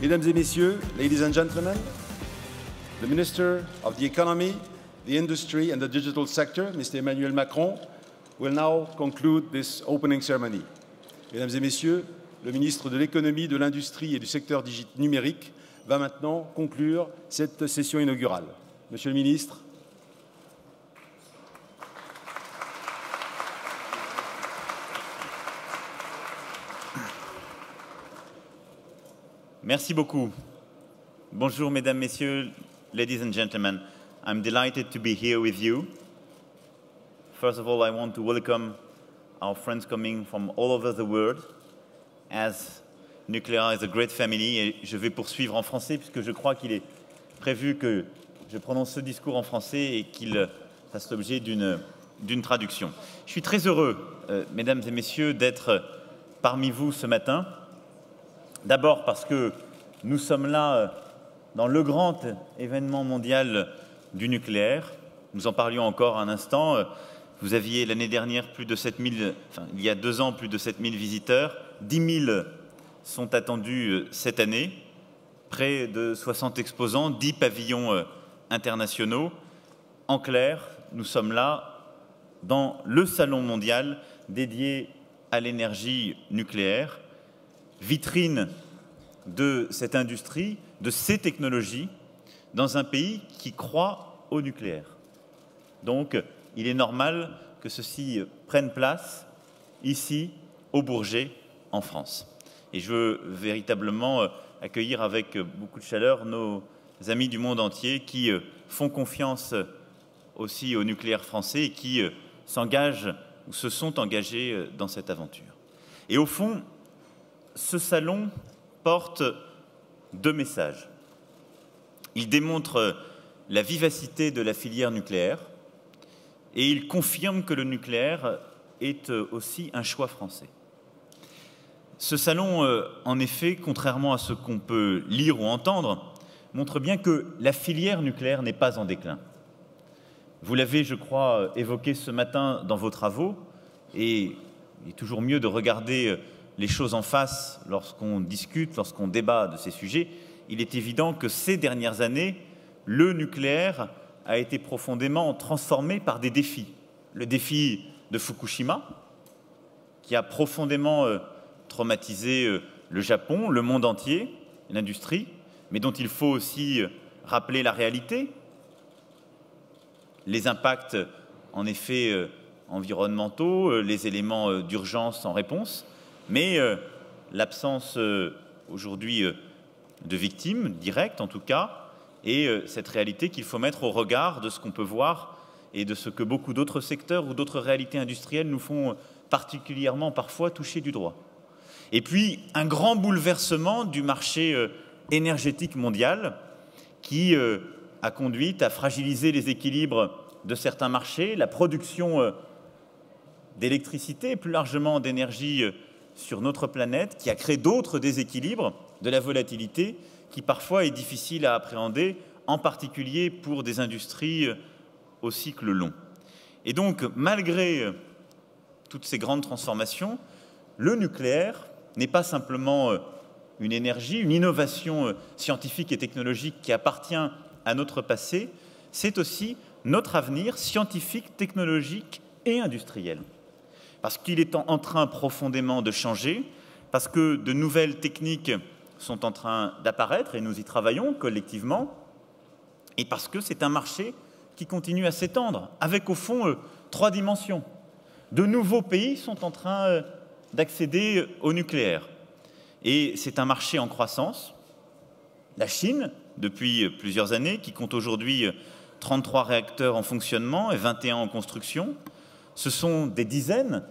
Mesdames et Messieurs, ladies and gentlemen, the Minister of the Economy, the Industry and the Digital Sector, Mr. Emmanuel Macron, will now conclude this opening ceremony. Mesdames et Messieurs, le ministre de l'Économie, de l'Industrie et du secteur numérique va maintenant conclure cette session inaugurale. Monsieur le ministre. Merci beaucoup. Bonjour, mesdames, messieurs, ladies and gentlemen. I'm delighted to be here with you. First of all, I want to welcome our friends coming from all over the world, as Nuclea is a great family. Et je vais poursuivre en français puisque je crois qu'il est prévu que je prononce ce discours en français et qu'il fasse l'objet d'une traduction. Je suis très heureux, mesdames et messieurs, d'être parmi vous ce matin. D'abord parce que nous sommes là dans le grand événement mondial du nucléaire. Nous en parlions encore un instant. Vous aviez l'année dernière plus de 7000, il y a 2 ans, plus de 7000 visiteurs. 10 000 sont attendus cette année. Près de 60 exposants, 10 pavillons internationaux. En clair, nous sommes là dans le salon mondial dédié à l'énergie nucléaire. Vitrine de cette industrie, de ces technologies, dans un pays qui croit au nucléaire. Donc, il est normal que ceci prenne place ici, au Bourget, en France. Et je veux véritablement accueillir avec beaucoup de chaleur nos amis du monde entier qui font confiance aussi au nucléaire français et qui s'engagent ou se sont engagés dans cette aventure. Et au fond, ce salon porte 2 messages. Il démontre la vivacité de la filière nucléaire et il confirme que le nucléaire est aussi un choix français. Ce salon, en effet, contrairement à ce qu'on peut lire ou entendre, montre bien que la filière nucléaire n'est pas en déclin. Vous l'avez, je crois, évoqué ce matin dans vos travaux et il est toujours mieux de regarder les choses en face lorsqu'on discute, lorsqu'on débat de ces sujets. Il est évident que ces dernières années, le nucléaire a été profondément transformé par des défis. Le défi de Fukushima, qui a profondément traumatisé le Japon, le monde entier, l'industrie, mais dont il faut aussi rappeler la réalité, les impacts, en effet, environnementaux, les éléments d'urgence en réponse, mais l'absence aujourd'hui de victimes directes, en tout cas, et cette réalité qu'il faut mettre au regard de ce qu'on peut voir et de ce que beaucoup d'autres secteurs ou d'autres réalités industrielles nous font particulièrement parfois toucher du doigt. Et puis, un grand bouleversement du marché énergétique mondial qui a conduit à fragiliser les équilibres de certains marchés, la production d'électricité et plus largement d'énergie sur notre planète, qui a créé d'autres déséquilibres, de la volatilité, qui parfois est difficile à appréhender, en particulier pour des industries au cycle long. Et donc, malgré toutes ces grandes transformations, le nucléaire n'est pas simplement une énergie, une innovation scientifique et technologique qui appartient à notre passé, c'est aussi notre avenir scientifique, technologique et industriel. Parce qu'il est en train profondément de changer, parce que de nouvelles techniques sont en train d'apparaître et nous y travaillons collectivement, et parce que c'est un marché qui continue à s'étendre, avec au fond 3 dimensions. De nouveaux pays sont en train d'accéder au nucléaire. Et c'est un marché en croissance. La Chine, depuis plusieurs années, qui compte aujourd'hui 33 réacteurs en fonctionnement et 21 en construction. Ce sont des dizaines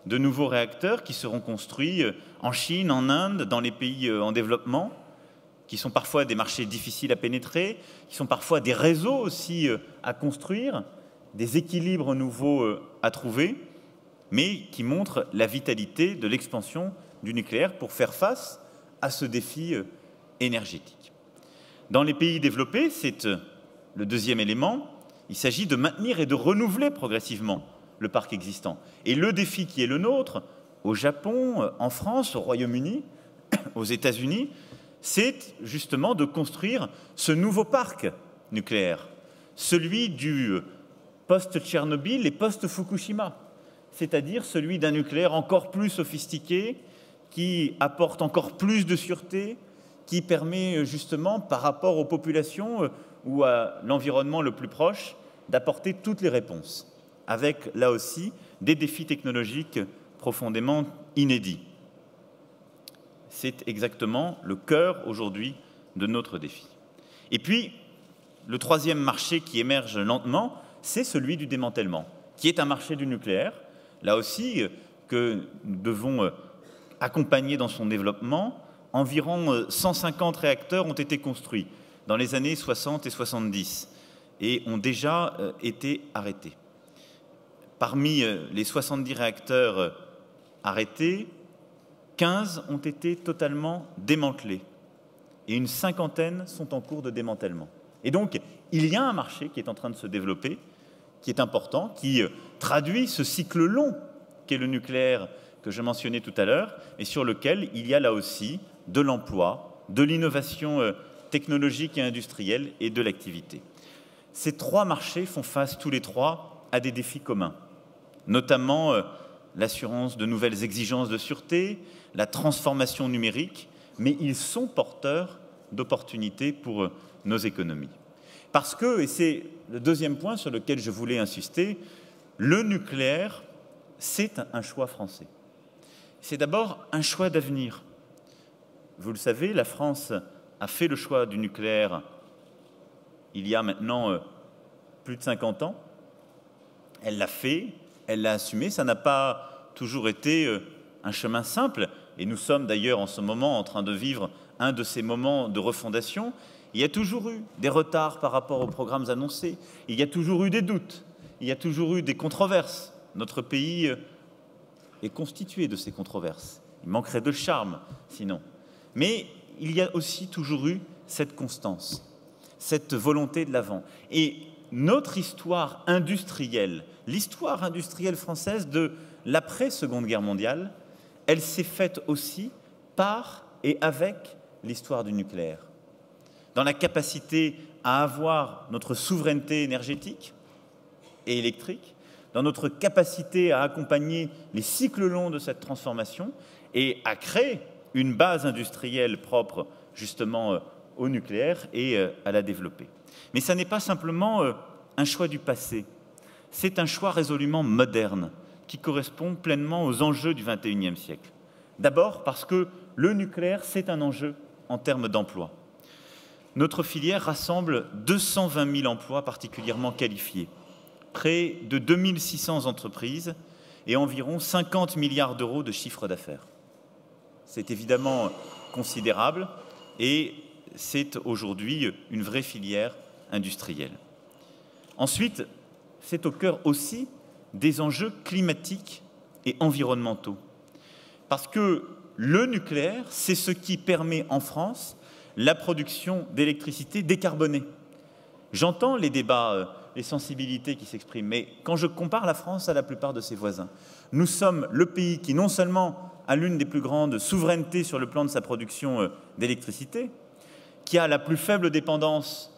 de nouveaux réacteurs qui seront construits en Chine, en Inde, dans les pays en développement, qui sont parfois des marchés difficiles à pénétrer, qui sont parfois des réseaux aussi à construire, des équilibres nouveaux à trouver, mais qui montrent la vitalité de l'expansion du nucléaire pour faire face à ce défi énergétique. Dans les pays développés, c'est le deuxième élément, il s'agit de maintenir et de renouveler progressivement le parc existant. Et le défi qui est le nôtre, au Japon, en France, au Royaume-Uni, aux États-Unis, c'est justement de construire ce nouveau parc nucléaire, celui du post-Tchernobyl et post-Fukushima, c'est-à-dire celui d'un nucléaire encore plus sophistiqué, qui apporte encore plus de sûreté, qui permet justement, par rapport aux populations ou à l'environnement le plus proche, d'apporter toutes les réponses, avec là aussi des défis technologiques profondément inédits. C'est exactement le cœur aujourd'hui de notre défi. Et puis, le troisième marché qui émerge lentement, c'est celui du démantèlement, qui est un marché du nucléaire, là aussi que nous devons accompagner dans son développement. Environ 150 réacteurs ont été construits dans les années 60 et 70 et ont déjà été arrêtés. Parmi les 70 réacteurs arrêtés, 15 ont été totalement démantelés et une cinquantaine sont en cours de démantèlement. Et donc, il y a un marché qui est en train de se développer, qui est important, qui traduit ce cycle long qu'est le nucléaire que je mentionnais tout à l'heure et sur lequel il y a là aussi de l'emploi, de l'innovation technologique et industrielle et de l'activité. Ces 3 marchés font face tous les 3 à des défis communs, notamment l'assurance de nouvelles exigences de sûreté, la transformation numérique, mais ils sont porteurs d'opportunités pour nos économies. Parce que, et c'est le deuxième point sur lequel je voulais insister, le nucléaire, c'est un choix français. C'est d'abord un choix d'avenir. Vous le savez, la France a fait le choix du nucléaire il y a maintenant plus de 50 ans. Elle l'a fait, elle l'a assumé. Ça n'a pas toujours été un chemin simple. Et nous sommes d'ailleurs en ce moment en train de vivre un de ces moments de refondation. Il y a toujours eu des retards par rapport aux programmes annoncés. Il y a toujours eu des doutes. Il y a toujours eu des controverses. Notre pays est constitué de ces controverses. Il manquerait de charme, sinon. Mais il y a aussi toujours eu cette constance, cette volonté de l'avant. Et notre histoire industrielle, l'histoire industrielle française de l'après-Seconde Guerre mondiale, elle s'est faite aussi par et avec l'histoire du nucléaire. Dans la capacité à avoir notre souveraineté énergétique et électrique, dans notre capacité à accompagner les cycles longs de cette transformation et à créer une base industrielle propre justement au nucléaire et à la développer. Mais ça n'est pas simplement un choix du passé, c'est un choix résolument moderne qui correspond pleinement aux enjeux du XXIe siècle. D'abord parce que le nucléaire, c'est un enjeu en termes d'emploi. Notre filière rassemble 220 000 emplois particulièrement qualifiés, près de 2600 entreprises et environ 50 milliards d'euros de chiffre d'affaires. C'est évidemment considérable et c'est aujourd'hui une vraie filière industrielle. Ensuite, c'est au cœur aussi des enjeux climatiques et environnementaux. Parce que le nucléaire, c'est ce qui permet en France la production d'électricité décarbonée. J'entends les débats, les sensibilités qui s'expriment, mais quand je compare la France à la plupart de ses voisins, nous sommes le pays qui non seulement a l'une des plus grandes souverainetés sur le plan de sa production d'électricité, qui a la plus faible dépendance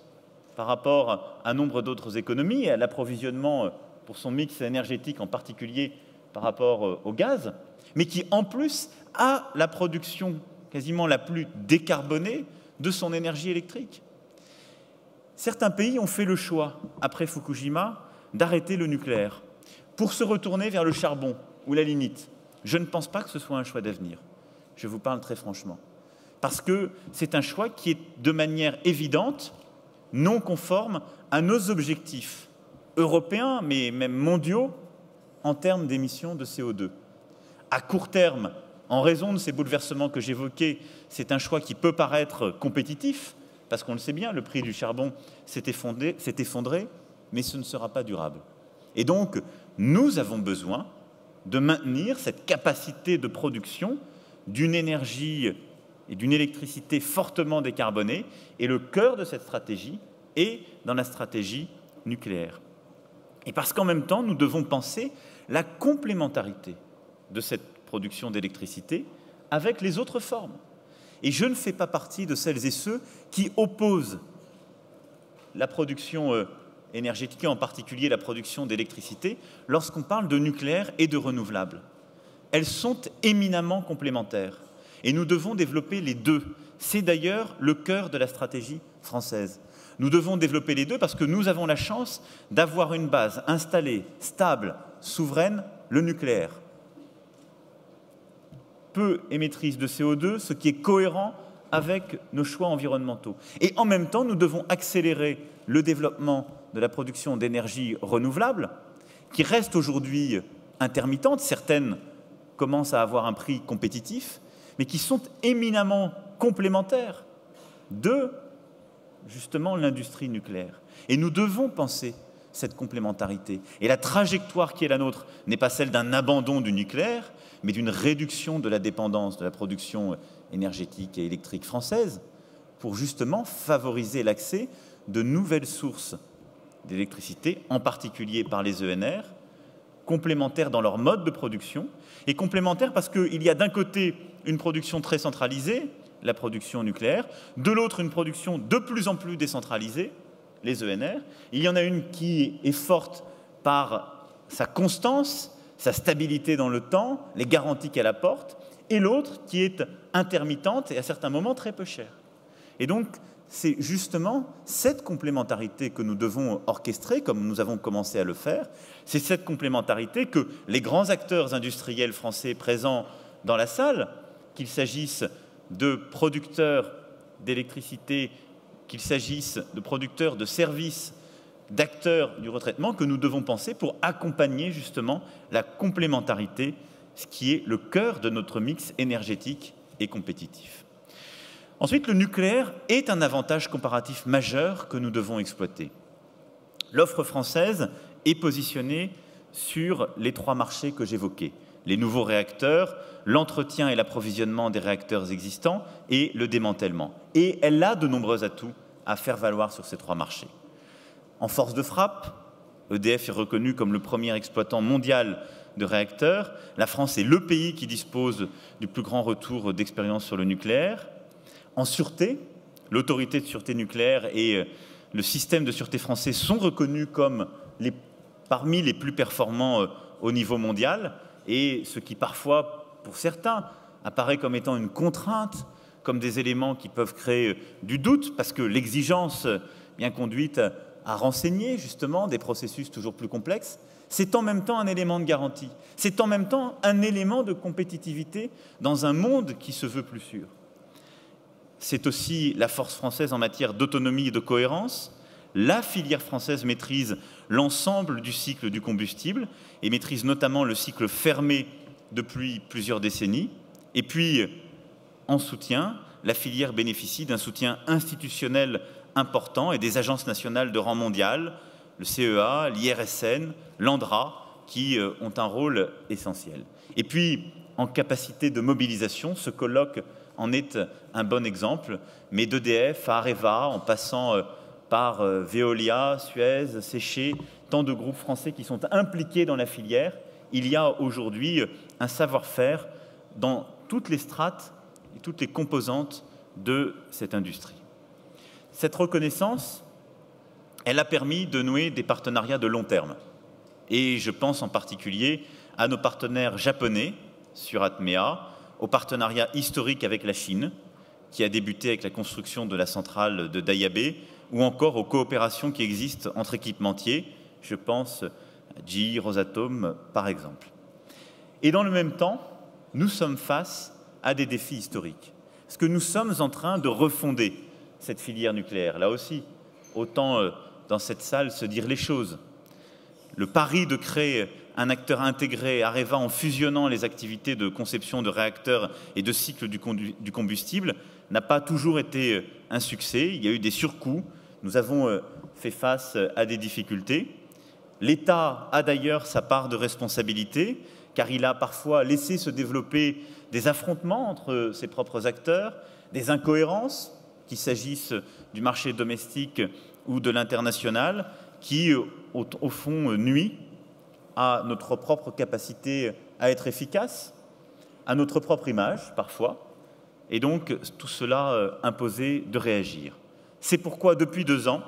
par rapport à nombre d'autres économies et à l'approvisionnement pour son mix énergétique, en particulier par rapport au gaz, mais qui en plus a la production quasiment la plus décarbonée de son énergie électrique. Certains pays ont fait le choix, après Fukushima, d'arrêter le nucléaire pour se retourner vers le charbon ou la lignite. Je ne pense pas que ce soit un choix d'avenir. Je vous parle très franchement. Parce que c'est un choix qui est de manière évidente non conforme à nos objectifs européens, mais même mondiaux, en termes d'émissions de CO2. À court terme, en raison de ces bouleversements que j'évoquais, c'est un choix qui peut paraître compétitif, parce qu'on le sait bien, le prix du charbon s'est effondré, mais ce ne sera pas durable. Et donc, nous avons besoin de maintenir cette capacité de production d'une énergie et d'une électricité fortement décarbonée, et le cœur de cette stratégie est dans la stratégie nucléaire. Et parce qu'en même temps, nous devons penser la complémentarité de cette production d'électricité avec les autres formes. Et je ne fais pas partie de celles et ceux qui opposent la production énergétique, en particulier la production d'électricité, lorsqu'on parle de nucléaire et de renouvelables. Elles sont éminemment complémentaires. Et nous devons développer les deux. C'est d'ailleurs le cœur de la stratégie française. Nous devons développer les deux parce que nous avons la chance d'avoir une base installée, stable, souveraine, le nucléaire. Peu émettrice de CO2, ce qui est cohérent avec nos choix environnementaux. Et en même temps, nous devons accélérer le développement de la production d'énergie renouvelable, qui reste aujourd'hui intermittente. Certaines commencent à avoir un prix compétitif, mais qui sont éminemment complémentaires de, justement, l'industrie nucléaire. Et nous devons penser cette complémentarité. Et la trajectoire qui est la nôtre n'est pas celle d'un abandon du nucléaire, mais d'une réduction de la dépendance de la production énergétique et électrique française pour justement favoriser l'accès de nouvelles sources d'électricité, en particulier par les ENR, complémentaires dans leur mode de production, et complémentaires parce qu'il y a d'un côté une production très centralisée, la production nucléaire, de l'autre une production de plus en plus décentralisée, les ENR. Il y en a une qui est forte par sa constance, sa stabilité dans le temps, les garanties qu'elle apporte, et l'autre qui est intermittente et à certains moments très peu chère. Et donc, c'est justement cette complémentarité que nous devons orchestrer, comme nous avons commencé à le faire. C'est cette complémentarité que les grands acteurs industriels français présents dans la salle, qu'il s'agisse de producteurs d'électricité, qu'il s'agisse de producteurs de services, d'acteurs du retraitement, que nous devons penser pour accompagner justement la complémentarité, ce qui est le cœur de notre mix énergétique et compétitif. Ensuite, le nucléaire est un avantage comparatif majeur que nous devons exploiter. L'offre française est positionnée sur les trois marchés que j'évoquais: les nouveaux réacteurs, l'entretien et l'approvisionnement des réacteurs existants et le démantèlement. Et elle a de nombreux atouts à faire valoir sur ces trois marchés. En force de frappe, EDF est reconnu comme le premier exploitant mondial de réacteurs. La France est le pays qui dispose du plus grand retour d'expérience sur le nucléaire. En sûreté, l'autorité de sûreté nucléaire et le système de sûreté français sont reconnus comme parmi les plus performants au niveau mondial, et ce qui parfois, pour certains, apparaît comme étant une contrainte, comme des éléments qui peuvent créer du doute, parce que l'exigence bien conduite à renseigner justement des processus toujours plus complexes, c'est en même temps un élément de garantie, c'est en même temps un élément de compétitivité dans un monde qui se veut plus sûr. C'est aussi la force française en matière d'autonomie et de cohérence. La filière française maîtrise l'ensemble du cycle du combustible et maîtrise notamment le cycle fermé depuis plusieurs décennies. Et puis, en soutien, la filière bénéficie d'un soutien institutionnel important et des agences nationales de rang mondial, le CEA, l'IRSN, l'ANDRA, qui ont un rôle essentiel. Et puis, en capacité de mobilisation, ce colloque en est un bon exemple, mais d'EDF à Areva, en passant par Veolia, Suez, Séché, tant de groupes français qui sont impliqués dans la filière, il y a aujourd'hui un savoir-faire dans toutes les strates et toutes les composantes de cette industrie. Cette reconnaissance, elle a permis de nouer des partenariats de long terme. Et je pense en particulier à nos partenaires japonais sur Atmea, au partenariat historique avec la Chine, qui a débuté avec la construction de la centrale de Daya Bay, ou encore aux coopérations qui existent entre équipementiers, je pense à GE, Rosatom par exemple. Et dans le même temps, nous sommes face à des défis historiques. Parce que nous sommes en train de refonder cette filière nucléaire. Là aussi, autant dans cette salle se dire les choses. Le pari de créer un acteur intégré, Areva, en fusionnant les activités de conception de réacteurs et de cycle du combustible, n'a pas toujours été un succès. Il y a eu des surcoûts. Nous avons fait face à des difficultés. L'État a d'ailleurs sa part de responsabilité, car il a parfois laissé se développer des affrontements entre ses propres acteurs, des incohérences, qu'il s'agisse du marché domestique ou de l'international, qui, au fond, nuit à notre propre capacité à être efficace, à notre propre image, parfois, et donc tout cela imposait de réagir. C'est pourquoi, depuis 2 ans,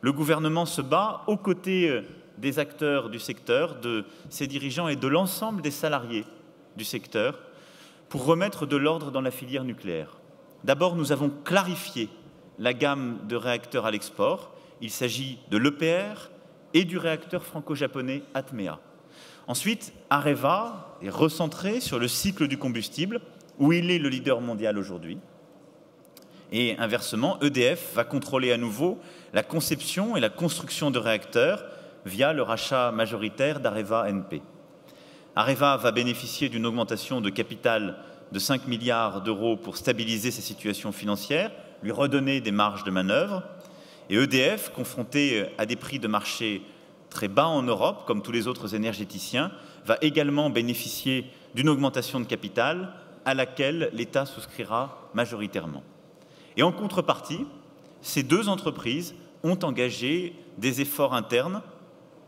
le gouvernement se bat aux côtés des acteurs du secteur, de ses dirigeants et de l'ensemble des salariés du secteur, pour remettre de l'ordre dans la filière nucléaire. D'abord, nous avons clarifié la gamme de réacteurs à l'export. Il s'agit de l'EPR et du réacteur franco-japonais Atmea. Ensuite, Areva est recentré sur le cycle du combustible, où il est le leader mondial aujourd'hui. Et inversement, EDF va contrôler à nouveau la conception et la construction de réacteurs via le rachat majoritaire d'Areva NP. Areva va bénéficier d'une augmentation de capital de 5 milliards d'euros pour stabiliser sa situation financière, lui redonner des marges de manœuvre. Et EDF, confronté à des prix de marché très bas en Europe, comme tous les autres énergéticiens, va également bénéficier d'une augmentation de capital à laquelle l'État souscrira majoritairement. Et en contrepartie, ces 2 entreprises ont engagé des efforts internes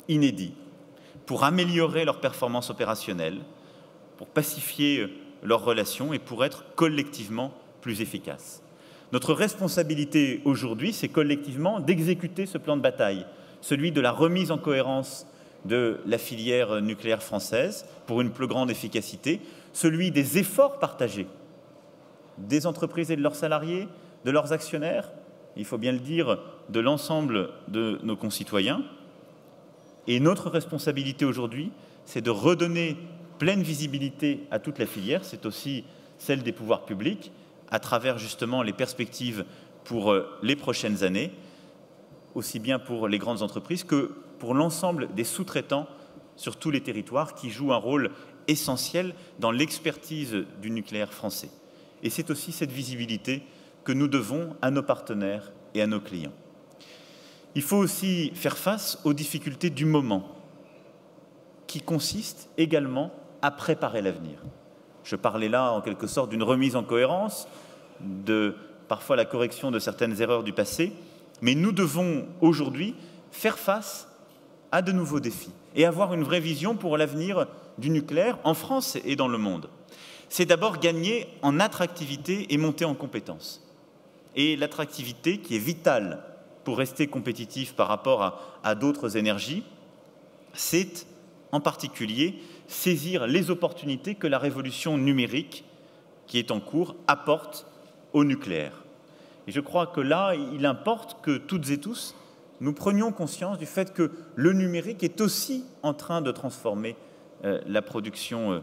inédits pour améliorer leur performance opérationnelle, pour pacifier leurs relations et pour être collectivement plus efficaces. Notre responsabilité aujourd'hui, c'est collectivement d'exécuter ce plan de bataille, celui de la remise en cohérence de la filière nucléaire française pour une plus grande efficacité, celui des efforts partagés des entreprises et de leurs salariés, de leurs actionnaires, il faut bien le dire, de l'ensemble de nos concitoyens. Et notre responsabilité aujourd'hui, c'est de redonner pleine visibilité à toute la filière, c'est aussi celle des pouvoirs publics, à travers justement les perspectives pour les prochaines années, aussi bien pour les grandes entreprises que pour l'ensemble des sous-traitants sur tous les territoires qui jouent un rôle essentiel dans l'expertise du nucléaire français. Et c'est aussi cette visibilité que nous devons à nos partenaires et à nos clients. Il faut aussi faire face aux difficultés du moment, qui consistent également à préparer l'avenir. Je parlais là, en quelque sorte, d'une remise en cohérence, de parfois la correction de certaines erreurs du passé, mais nous devons aujourd'hui faire face à de nouveaux défis et avoir une vraie vision pour l'avenir du nucléaire en France et dans le monde. C'est d'abord gagner en attractivité et monter en compétences. Et l'attractivité qui est vitale pour rester compétitif par rapport à d'autres énergies, c'est en particulier saisir les opportunités que la révolution numérique qui est en cours apporte au nucléaire. Et je crois que là, il importe que toutes et tous, nous prenions conscience du fait que le numérique est aussi en train de transformer la production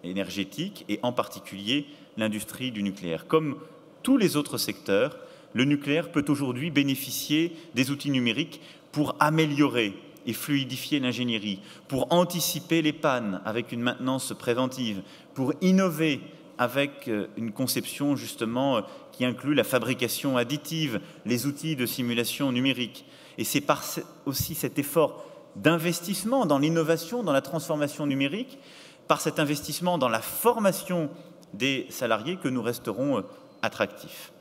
énergétique et en particulier l'industrie du nucléaire. Comme tous les autres secteurs, le nucléaire peut aujourd'hui bénéficier des outils numériques pour améliorer et fluidifier l'ingénierie, pour anticiper les pannes avec une maintenance préventive, pour innover avec une conception justement qui inclut la fabrication additive, les outils de simulation numérique. Et c'est par aussi cet effort d'investissement dans l'innovation, dans la transformation numérique, par cet investissement dans la formation des salariés que nous resterons attractifs.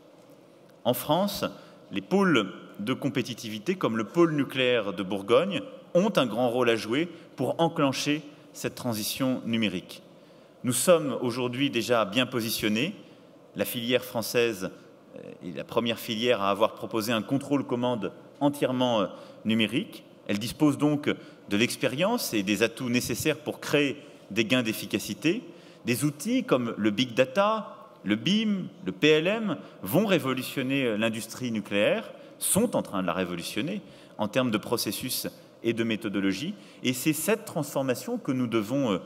En France, les pôles de compétitivité, comme le pôle nucléaire de Bourgogne, ont un grand rôle à jouer pour enclencher cette transition numérique. Nous sommes aujourd'hui déjà bien positionnés. La filière française est la première filière à avoir proposé un contrôle-commande entièrement numérique. Elle dispose donc de l'expérience et des atouts nécessaires pour créer des gains d'efficacité, des outils comme le Big Data, le BIM, le PLM vont révolutionner l'industrie nucléaire, sont en train de la révolutionner en termes de processus et de méthodologie. Et c'est cette transformation que nous devons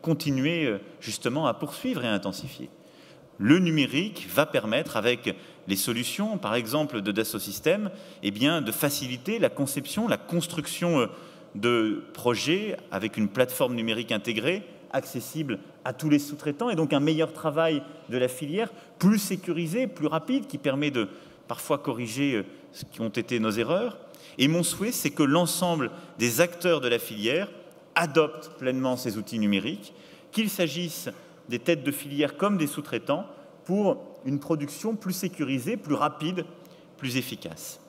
continuer justement à poursuivre et à intensifier. Le numérique va permettre, avec les solutions, par exemple de Dassault Systèmes, eh bien, de faciliter la conception, la construction de projets avec une plateforme numérique intégrée, accessible à tous les sous-traitants, et donc un meilleur travail de la filière, plus sécurisé, plus rapide, qui permet de parfois corriger ce qui ont été nos erreurs. Et mon souhait, c'est que l'ensemble des acteurs de la filière adoptent pleinement ces outils numériques, qu'il s'agisse des têtes de filière comme des sous-traitants, pour une production plus sécurisée, plus rapide, plus efficace.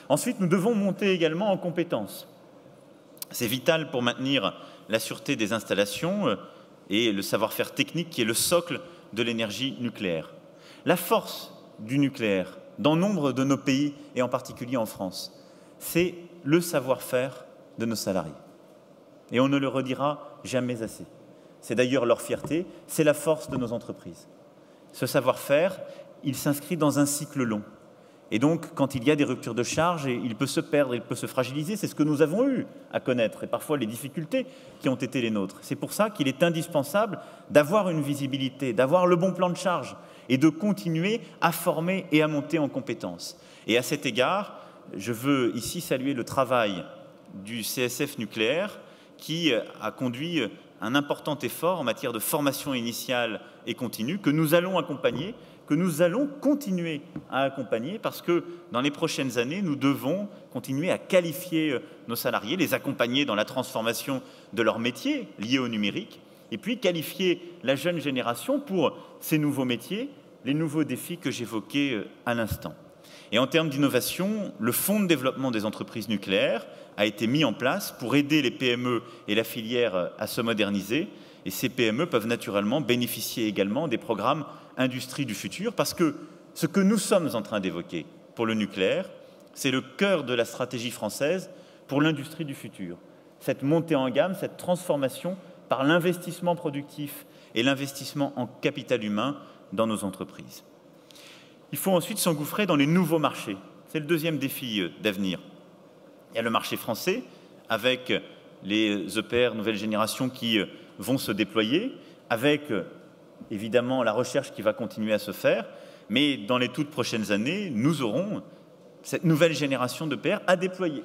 Ensuite, nous devons monter également en compétences. C'est vital pour maintenir la sûreté des installations et le savoir-faire technique qui est le socle de l'énergie nucléaire. La force du nucléaire, dans nombre de nos pays, et en particulier en France, c'est le savoir-faire de nos salariés. Et on ne le redira jamais assez. C'est d'ailleurs leur fierté, c'est la force de nos entreprises. Ce savoir-faire, il s'inscrit dans un cycle long. Et donc, quand il y a des ruptures de charge, il peut se perdre, il peut se fragiliser. C'est ce que nous avons eu à connaître, et parfois les difficultés qui ont été les nôtres. C'est pour ça qu'il est indispensable d'avoir une visibilité, d'avoir le bon plan de charge, et de continuer à former et à monter en compétences. Et à cet égard, je veux ici saluer le travail du CSF nucléaire, qui a conduit un important effort en matière de formation initiale et continue, que nous allons accompagner, que nous allons continuer à accompagner, parce que dans les prochaines années, nous devons continuer à qualifier nos salariés, les accompagner dans la transformation de leur métier lié au numérique, et puis qualifier la jeune génération pour ces nouveaux métiers, les nouveaux défis que j'évoquais à l'instant. Et en termes d'innovation, le Fonds de développement des entreprises nucléaires a été mis en place pour aider les PME et la filière à se moderniser. Et ces PME peuvent naturellement bénéficier également des programmes Industrie du futur, parce que ce que nous sommes en train d'évoquer pour le nucléaire, c'est le cœur de la stratégie française pour l'industrie du futur. Cette montée en gamme, cette transformation par l'investissement productif et l'investissement en capital humain dans nos entreprises. Il faut ensuite s'engouffrer dans les nouveaux marchés. C'est le deuxième défi d'avenir. Il y a le marché français, avec les EPR nouvelle génération qui vont se déployer, avec évidemment la recherche qui va continuer à se faire, mais dans les toutes prochaines années, nous aurons cette nouvelle génération d'EPR à déployer.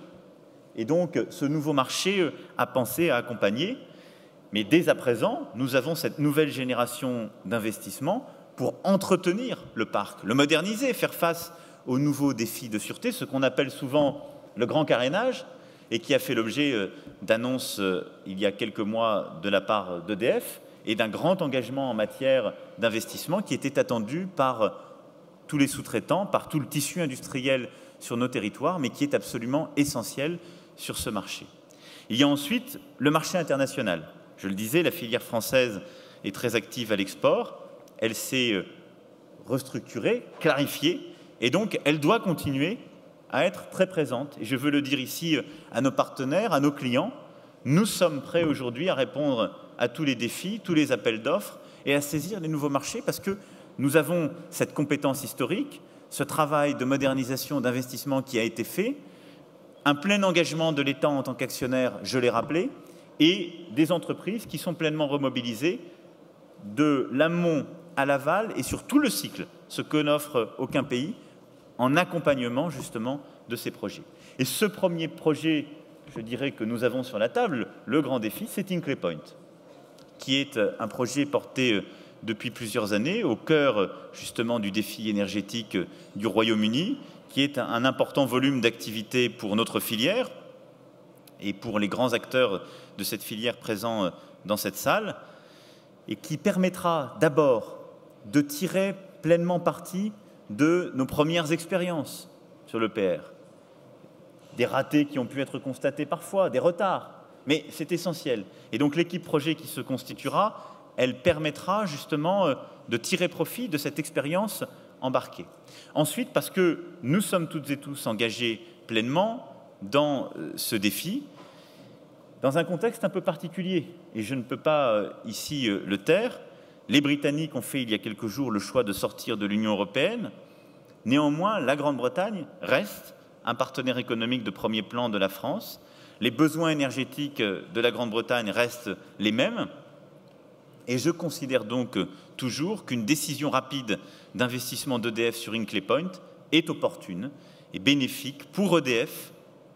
Et donc, ce nouveau marché à penser, à accompagner. Mais dès à présent, nous avons cette nouvelle génération d'investissements pour entretenir le parc, le moderniser, faire face aux nouveaux défis de sûreté, ce qu'on appelle souvent le grand carénage, et qui a fait l'objet d'annonces il y a quelques mois de la part d'EDF, et d'un grand engagement en matière d'investissement qui était attendu par tous les sous-traitants, par tout le tissu industriel sur nos territoires, mais qui est absolument essentiel sur ce marché. Il y a ensuite le marché international. Je le disais, la filière française est très active à l'export. Elle s'est restructurée, clarifiée, et donc elle doit continuer à être très présente. Et je veux le dire ici à nos partenaires, à nos clients. Nous sommes prêts aujourd'hui à répondre à tous les défis, tous les appels d'offres, et à saisir les nouveaux marchés, parce que nous avons cette compétence historique, ce travail de modernisation, d'investissement qui a été fait, un plein engagement de l'État en tant qu'actionnaire, je l'ai rappelé, et des entreprises qui sont pleinement remobilisées de l'amont à l'aval et sur tout le cycle, ce que n'offre aucun pays, en accompagnement justement de ces projets. Et ce premier projet, je dirais, que nous avons sur la table, le grand défi, c'est Hinkley Point, qui est un projet porté depuis plusieurs années au cœur justement du défi énergétique du Royaume-Uni, qui est un important volume d'activité pour notre filière et pour les grands acteurs de cette filière présents dans cette salle, et qui permettra d'abord de tirer pleinement parti de nos premières expériences sur l'EPR. Des ratés qui ont pu être constatés parfois, des retards, mais c'est essentiel. Et donc l'équipe projet qui se constituera, elle permettra justement de tirer profit de cette expérience embarquée. Ensuite, parce que nous sommes toutes et tous engagés pleinement dans ce défi, dans un contexte un peu particulier, et je ne peux pas ici le taire, Les Britanniques ont fait il y a quelques jours le choix de sortir de l'Union européenne. Néanmoins, la Grande-Bretagne reste un partenaire économique de premier plan de la France. Les besoins énergétiques de la Grande-Bretagne restent les mêmes. Et je considère donc toujours qu'une décision rapide d'investissement d'EDF sur Hinkley Point est opportune et bénéfique pour EDF,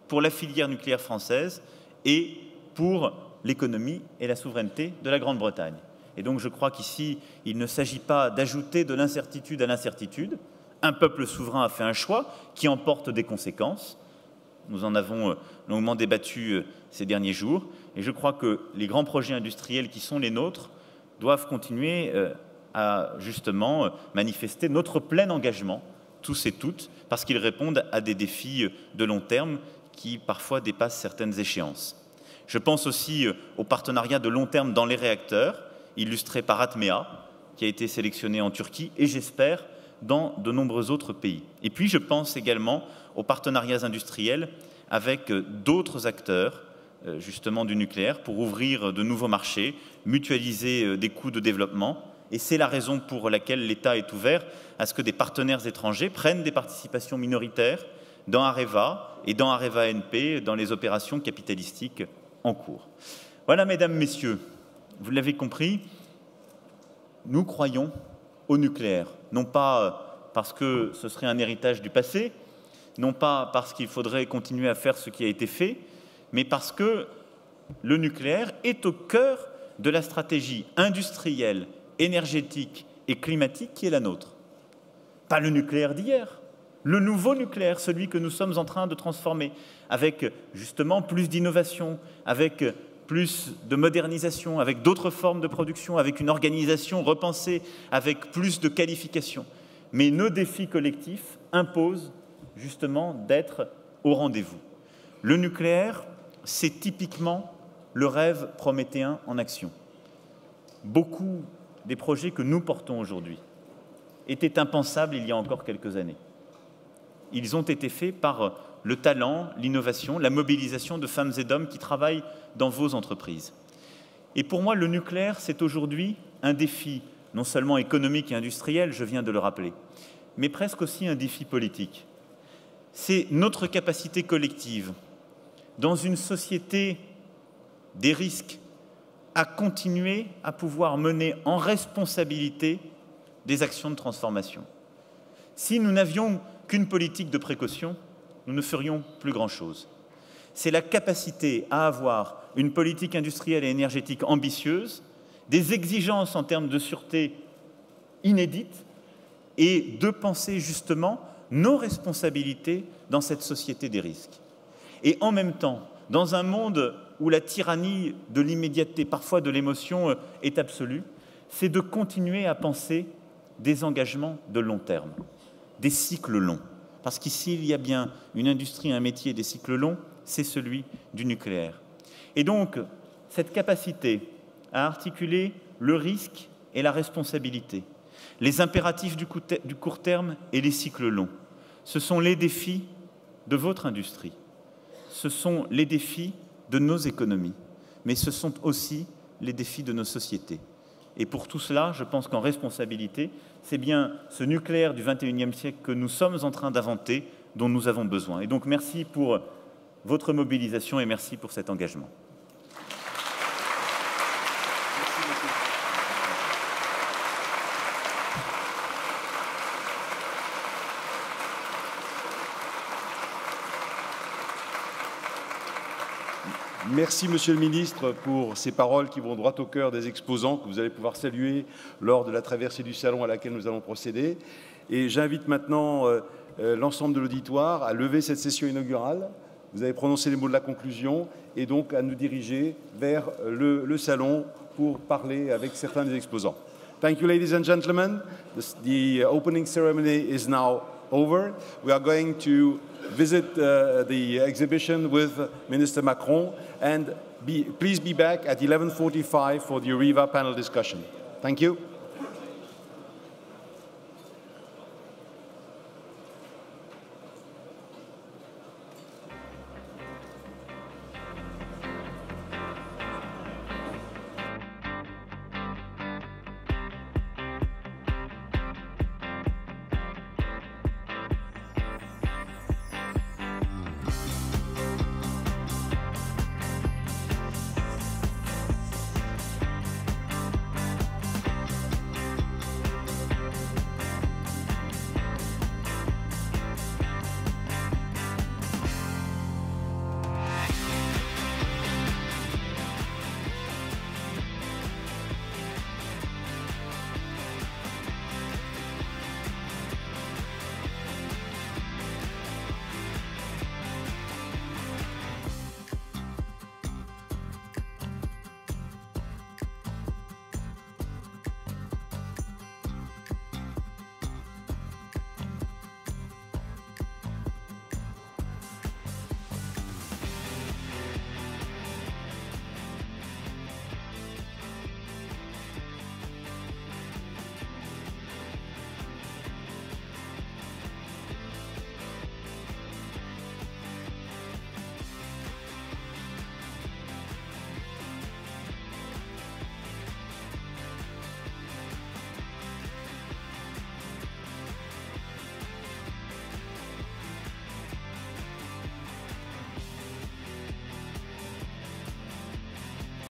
pour la filière nucléaire française et pour l'économie et la souveraineté de la Grande-Bretagne. Et donc je crois qu'ici, il ne s'agit pas d'ajouter de l'incertitude à l'incertitude. Un peuple souverain a fait un choix qui emporte des conséquences. Nous en avons longuement débattu ces derniers jours. Et je crois que les grands projets industriels qui sont les nôtres doivent continuer à justement manifester notre plein engagement, tous et toutes, parce qu'ils répondent à des défis de long terme qui parfois dépassent certaines échéances. Je pense aussi au partenariat de long terme dans les réacteurs, illustré par Atmea, qui a été sélectionné en Turquie et j'espère dans de nombreux autres pays. Et puis je pense également aux partenariats industriels avec d'autres acteurs justement du nucléaire pour ouvrir de nouveaux marchés, mutualiser des coûts de développement. Et c'est la raison pour laquelle l'État est ouvert à ce que des partenaires étrangers prennent des participations minoritaires dans Areva et dans Areva NP, dans les opérations capitalistiques en cours. Voilà, mesdames, messieurs, vous l'avez compris, nous croyons au nucléaire, non pas parce que ce serait un héritage du passé, non pas parce qu'il faudrait continuer à faire ce qui a été fait, mais parce que le nucléaire est au cœur de la stratégie industrielle, énergétique et climatique qui est la nôtre. Pas le nucléaire d'hier, le nouveau nucléaire, celui que nous sommes en train de transformer, avec justement plus d'innovation, avec plus de modernisation, avec d'autres formes de production, avec une organisation repensée, avec plus de qualifications. Mais nos défis collectifs imposent justement d'être au rendez-vous. Le nucléaire, c'est typiquement le rêve prométhéen en action. Beaucoup des projets que nous portons aujourd'hui étaient impensables il y a encore quelques années. Ils ont été faits par le talent, l'innovation, la mobilisation de femmes et d'hommes qui travaillent dans vos entreprises. Et pour moi, le nucléaire, c'est aujourd'hui un défi non seulement économique et industriel, je viens de le rappeler, mais presque aussi un défi politique. C'est notre capacité collective, dans une société des risques, à continuer à pouvoir mener en responsabilité des actions de transformation. Si nous n'avions qu'une politique de précaution, nous ne ferions plus grand-chose. C'est la capacité à avoir une politique industrielle et énergétique ambitieuse, des exigences en termes de sûreté inédites et de penser justement nos responsabilités dans cette société des risques. Et en même temps, dans un monde où la tyrannie de l'immédiateté, parfois de l'émotion, est absolue, c'est de continuer à penser des engagements de long terme, des cycles longs. Parce qu'ici, il y a bien une industrie, un métier des cycles longs, c'est celui du nucléaire. Et donc, cette capacité à articuler le risque et la responsabilité, les impératifs du court terme et les cycles longs, ce sont les défis de votre industrie, ce sont les défis de nos économies, mais ce sont aussi les défis de nos sociétés. Et pour tout cela, je pense qu'en responsabilité, c'est bien ce nucléaire du XXIe siècle que nous sommes en train d'inventer, dont nous avons besoin. Et donc merci pour votre mobilisation et merci pour cet engagement. Merci, Monsieur le Ministre, pour ces paroles qui vont droit au cœur des exposants que vous allez pouvoir saluer lors de la traversée du salon à laquelle nous allons procéder. Et j'invite maintenant l'ensemble de l'auditoire à lever cette session inaugurale. Vous avez prononcé les mots de la conclusion et donc à nous diriger vers le salon pour parler avec certains des exposants. Thank you, ladies and gentlemen. The opening ceremony is now over. We are going to visit the exhibition with Minister Macron, and please be back at 11:45 for the Areva panel discussion. Thank you.